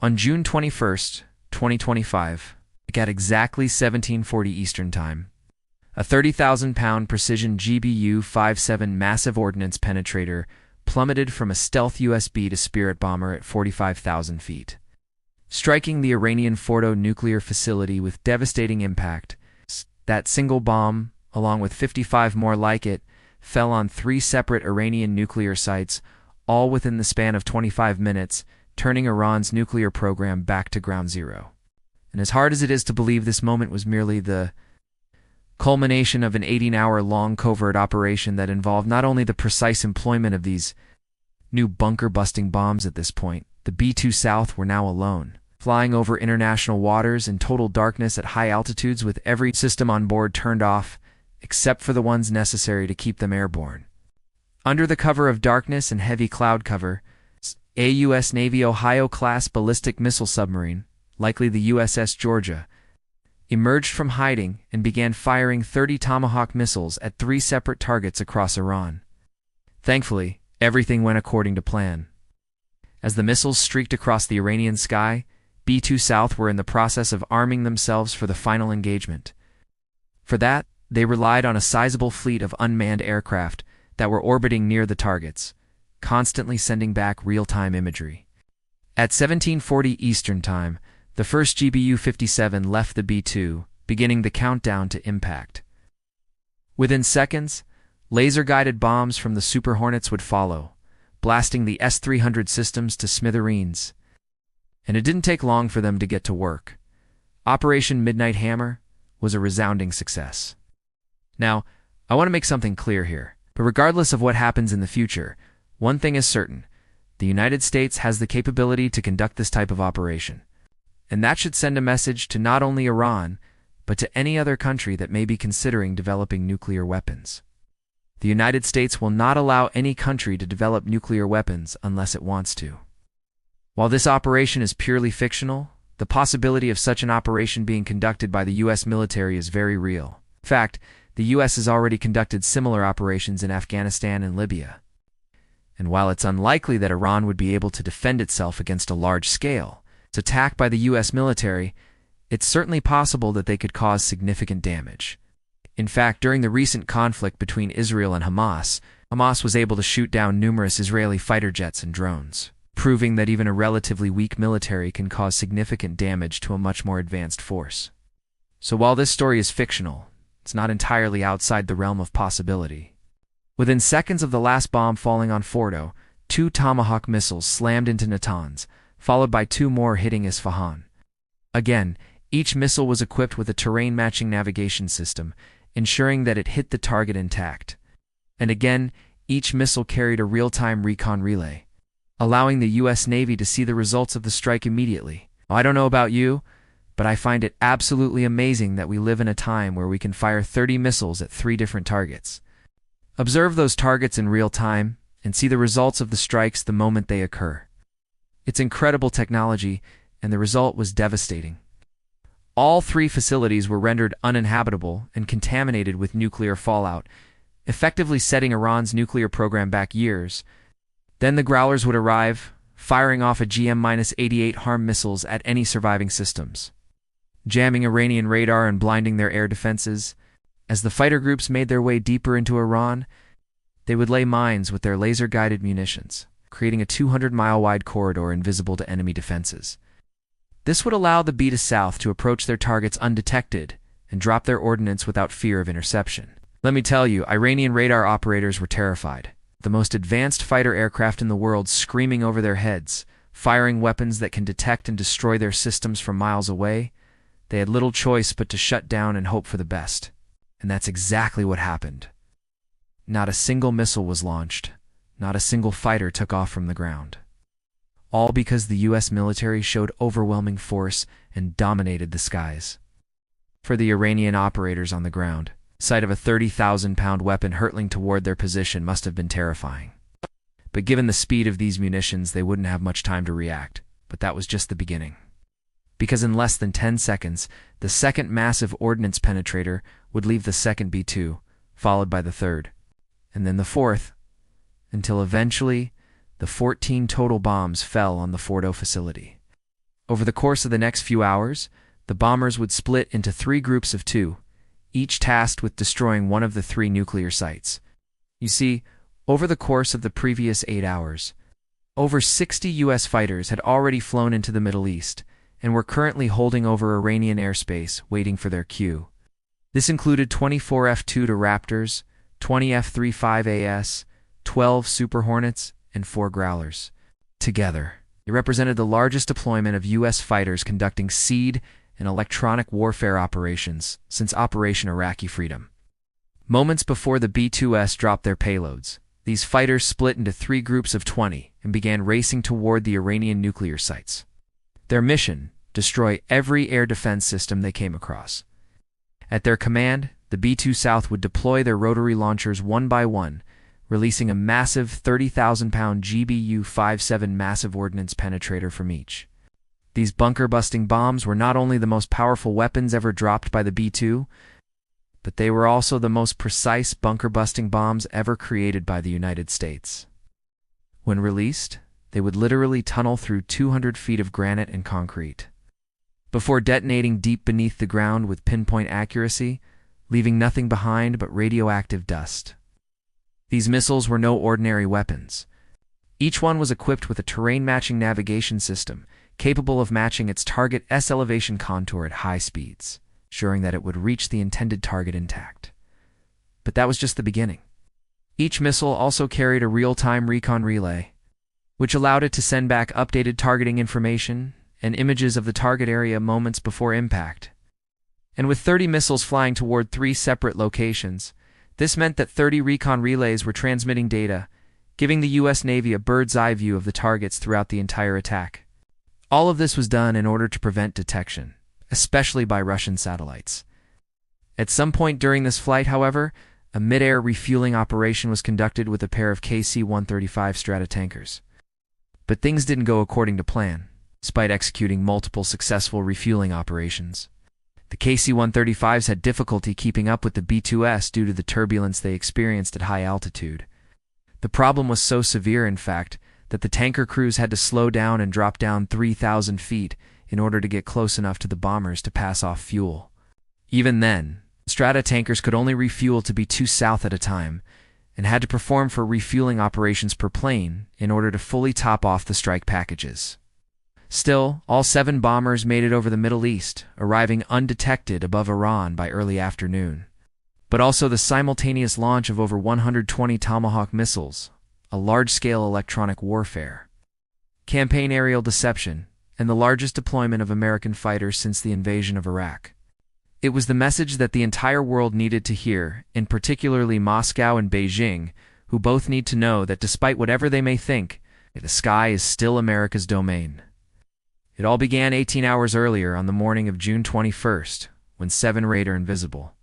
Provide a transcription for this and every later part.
On June 21st, 2025, at exactly 1740 Eastern Time, a 30,000-pound precision GBU-57 massive ordnance penetrator plummeted from a stealth USB to Spirit bomber at 45,000 feet, striking the Iranian Fordow nuclear facility with devastating impact. That single bomb, along with 55 more like it, fell on 3 separate Iranian nuclear sites, all within the span of 25 minutes, turning Iran's nuclear program back to ground zero. And as hard as it is to believe this moment was merely the culmination of an 18-hour-long covert operation that involved not only the precise employment of these new bunker-busting bombs at this point, the B-2 South were now alone, flying over international waters in total darkness at high altitudes with every system on board turned off, except for the ones necessary to keep them airborne. Under the cover of darkness and heavy cloud cover, a U.S. Navy Ohio-class ballistic missile submarine, likely the USS Georgia, emerged from hiding and began firing 30 Tomahawk missiles at 3 separate targets across Iran. Thankfully, everything went according to plan. As the missiles streaked across the Iranian sky, B-2 South were in the process of arming themselves for the final engagement. For that, they relied on a sizable fleet of unmanned aircraft that were orbiting near the targets, constantly sending back real-time imagery. At 1740 Eastern Time, the first GBU-57 left the B-2, beginning the countdown to impact. Within seconds, laser-guided bombs from the Super Hornets would follow, blasting the S-300 systems to smithereens. And it didn't take long for them to get to work. Operation Midnight Hammer was a resounding success. Now, I want to make something clear here, but regardless of what happens in the future, one thing is certain: the United States has the capability to conduct this type of operation. And that should send a message to not only Iran, but to any other country that may be considering developing nuclear weapons. The United States will not allow any country to develop nuclear weapons unless it wants to. While this operation is purely fictional, the possibility of such an operation being conducted by the U.S. military is very real. In fact, the U.S. has already conducted similar operations in Afghanistan and Libya. And while it's unlikely that Iran would be able to defend itself against a large-scale attack by the U.S. military, it's certainly possible that they could cause significant damage. In fact, during the recent conflict between Israel and Hamas was able to shoot down numerous Israeli fighter jets and drones, proving that even a relatively weak military can cause significant damage to a much more advanced force. So while this story is fictional, it's not entirely outside the realm of possibility. Within seconds of the last bomb falling on Fordow, 2 Tomahawk missiles slammed into Natanz, followed by 2 more hitting Isfahan. Again, each missile was equipped with a terrain-matching navigation system, ensuring that it hit the target intact. And again, each missile carried a real-time recon relay, allowing the U.S. Navy to see the results of the strike immediately. I don't know about you, but I find it absolutely amazing that we live in a time where we can fire 30 missiles at 3 different targets. Observe those targets in real time and see the results of the strikes the moment they occur. It's incredible technology, and the result was devastating. All 3 facilities were rendered uninhabitable and contaminated with nuclear fallout, effectively setting Iran's nuclear program back years. Then the Growlers would arrive, firing off a GM-88 HARM missiles at any surviving systems, jamming Iranian radar and blinding their air defenses. As the fighter groups made their way deeper into Iran, they would lay mines with their laser-guided munitions, creating a 200-mile-wide corridor invisible to enemy defenses. This would allow the B-2 South to approach their targets undetected and drop their ordnance without fear of interception. Let me tell you, Iranian radar operators were terrified. The most advanced fighter aircraft in the world screaming over their heads, firing weapons that can detect and destroy their systems from miles away. They had little choice but to shut down and hope for the best. And that's exactly what happened. Not a single missile was launched. Not a single fighter took off from the ground. All because the U.S. military showed overwhelming force and dominated the skies. For the Iranian operators on the ground, sight of a 30,000-pound weapon hurtling toward their position must have been terrifying. But given the speed of these munitions, they wouldn't have much time to react. But that was just the beginning. Because in less than 10 seconds, the second massive ordnance penetrator would leave the second B-2, followed by the third, and then the fourth, until eventually the 14 total bombs fell on the Fordow facility. Over the course of the next few hours, the bombers would split into 3 groups of 2, each tasked with destroying one of the 3 nuclear sites. You see, over the course of the previous 8 hours, over 60 U.S. fighters had already flown into the Middle East and were currently holding over Iranian airspace, waiting for their cue. This included 24 F-2 to Raptors, 20 F-35AS, 12 Super Hornets, and 4 Growlers. Together, it represented the largest deployment of U.S. fighters conducting seed and electronic warfare operations since Operation Iraqi Freedom. Moments before the B-2s dropped their payloads, these fighters split into 3 groups of 20 and began racing toward the Iranian nuclear sites. Their mission: destroy every air defense system they came across. At their command, the B-2 South would deploy their rotary launchers one by one, releasing a massive 30,000-pound GBU-57 massive ordnance penetrator from each. These bunker-busting bombs were not only the most powerful weapons ever dropped by the B-2, but they were also the most precise bunker-busting bombs ever created by the United States. When released, they would literally tunnel through 200 feet of granite and concrete, before detonating deep beneath the ground with pinpoint accuracy, leaving nothing behind but radioactive dust. These missiles were no ordinary weapons. Each one was equipped with a terrain-matching navigation system, capable of matching its target's elevation contour at high speeds, ensuring that it would reach the intended target intact. But that was just the beginning. Each missile also carried a real-time recon relay, which allowed it to send back updated targeting information and images of the target area moments before impact. And with 30 missiles flying toward 3 separate locations, this meant that 30 recon relays were transmitting data, giving the U.S. Navy a bird's-eye view of the targets throughout the entire attack. All of this was done in order to prevent detection, especially by Russian satellites. At some point during this flight, however, a mid-air refueling operation was conducted with a pair of KC-135 Stratotankers. But things didn't go according to plan, despite executing multiple successful refueling operations. The KC-135s had difficulty keeping up with the B-2s due to the turbulence they experienced at high altitude. The problem was so severe, in fact, that the tanker crews had to slow down and drop down 3,000 feet in order to get close enough to the bombers to pass off fuel. Even then, Stratotankers could only refuel to B-2 South at a time, and had to perform for refueling operations per plane in order to fully top off the strike packages. Still, all 7 bombers made it over the Middle East, arriving undetected above Iran by early afternoon. But also the simultaneous launch of over 120 Tomahawk missiles, a large-scale electronic warfare, campaign aerial deception, and the largest deployment of American fighters since the invasion of Iraq. It was the message that the entire world needed to hear, and particularly Moscow and Beijing, who both need to know that despite whatever they may think, the sky is still America's domain. It all began 18 hours earlier on the morning of June 21st, when 7 Raider Invisible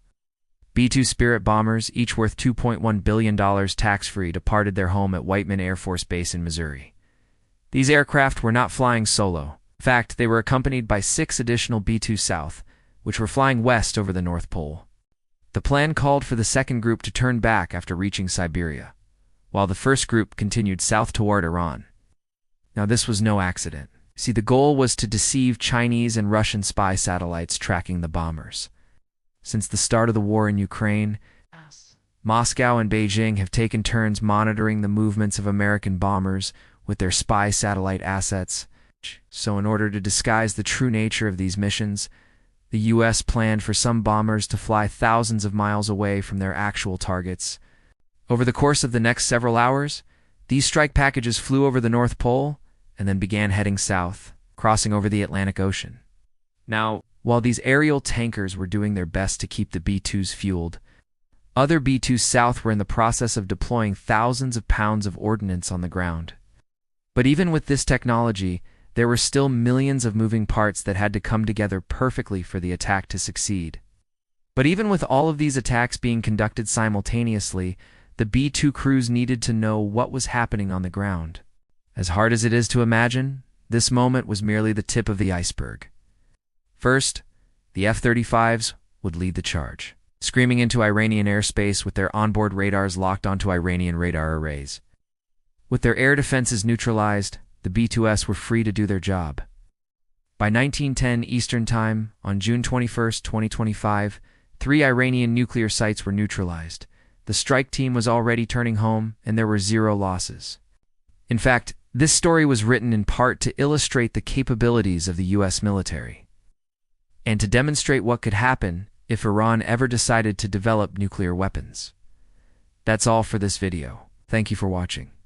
B-2 Spirit bombers, each worth $2.1 billion tax-free, departed their home at Whiteman Air Force Base in Missouri. These aircraft were not flying solo. In fact, they were accompanied by 6 additional B-2 South, which were flying west over the North Pole. The plan called for the second group to turn back after reaching Siberia, while the first group continued south toward Iran. Now, this was no accident. See, the goal was to deceive Chinese and Russian spy satellites tracking the bombers. Since the start of the war in Ukraine, Moscow and Beijing have taken turns monitoring the movements of American bombers with their spy satellite assets. So in order to disguise the true nature of these missions, the U.S. planned for some bombers to fly thousands of miles away from their actual targets. Over the course of the next several hours, these strike packages flew over the North Pole and then began heading south, crossing over the Atlantic Ocean. Now, while these aerial tankers were doing their best to keep the B-2s fueled, other B-2s South were in the process of deploying thousands of pounds of ordnance on the ground. But even with this technology, there were still millions of moving parts that had to come together perfectly for the attack to succeed. But even with all of these attacks being conducted simultaneously, the B-2 crews needed to know what was happening on the ground. As hard as it is to imagine, this moment was merely the tip of the iceberg. First, the F-35s would lead the charge, screaming into Iranian airspace with their onboard radars locked onto Iranian radar arrays. With their air defenses neutralized, the B-2s were free to do their job. By 1910 Eastern Time, on June 21, 2025, 3 Iranian nuclear sites were neutralized. The strike team was already turning home, and there were 0 losses. In fact, this story was written in part to illustrate the capabilities of the U.S. military, and to demonstrate what could happen if Iran ever decided to develop nuclear weapons. That's all for this video. Thank you for watching.